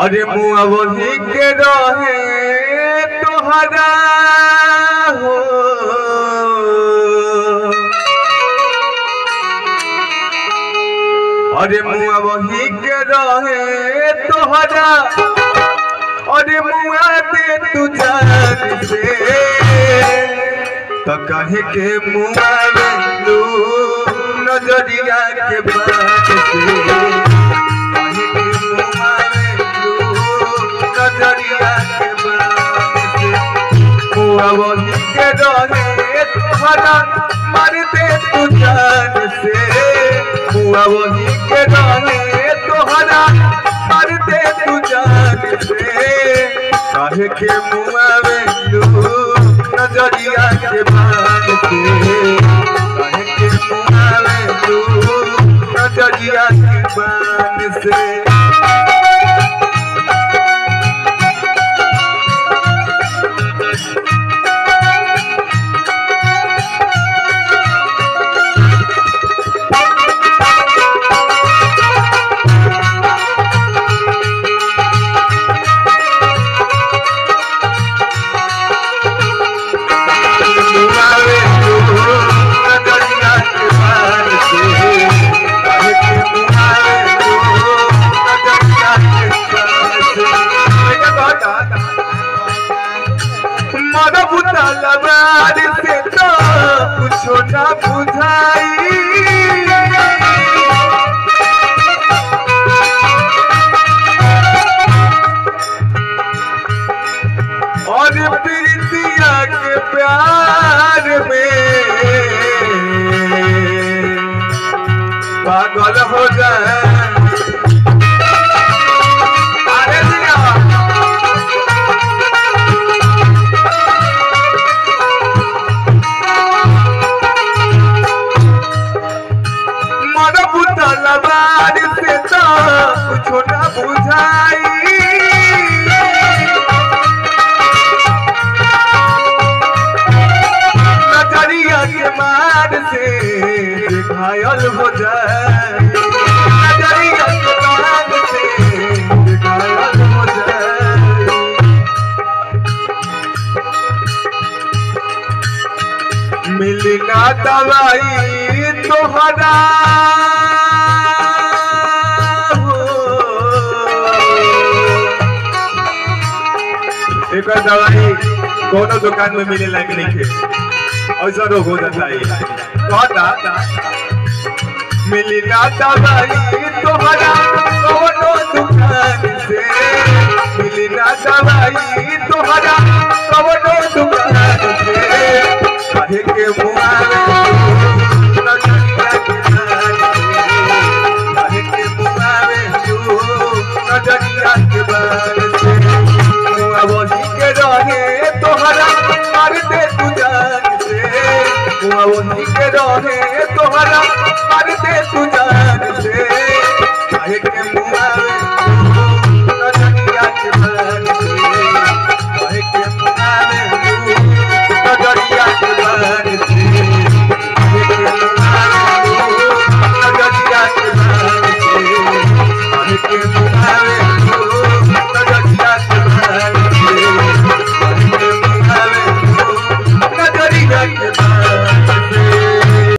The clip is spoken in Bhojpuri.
अरे मुआ वही के रहे तोहरा हो अरे मुआ वही के रहे तोहरा अरे मुआ दे तू जान से तो कहे के मुआ लू नजरिया के बात से कहे के मुआ लू नजरिया के बात से मुआ वही के रहे तोहरा मार दे तू जान से मुआ वही के रहे तोहरा मार दे तू जान से काहे के मुआ लू नजरिया के बात से काहे के मुआ लू नजरिया के बात से लबार से तो कुछ ना बुझाई और प्रीतिया के प्यार में पागल हो जाए लबार से तो कुछ ना बुझाई नजरिया के मार से घायल हो जाए नजरिया के मार से घायल हो जाए मिलना दवाई तोहरा एक दवाई कोनो दुकान में मिले लायक नहीं है ऐसा रोग हो जाता है कहता मिली ना दवाई तोहरा कोनो दुकान से मिली ना दवाई तोहरा कोनो दुकान से काहे के मुआ नजरिया के बात से काहे के मुआ नजरिया के बात से वही के रहे तोहरा मार दे तू जान से वही के रहे तोहरा मार दे तू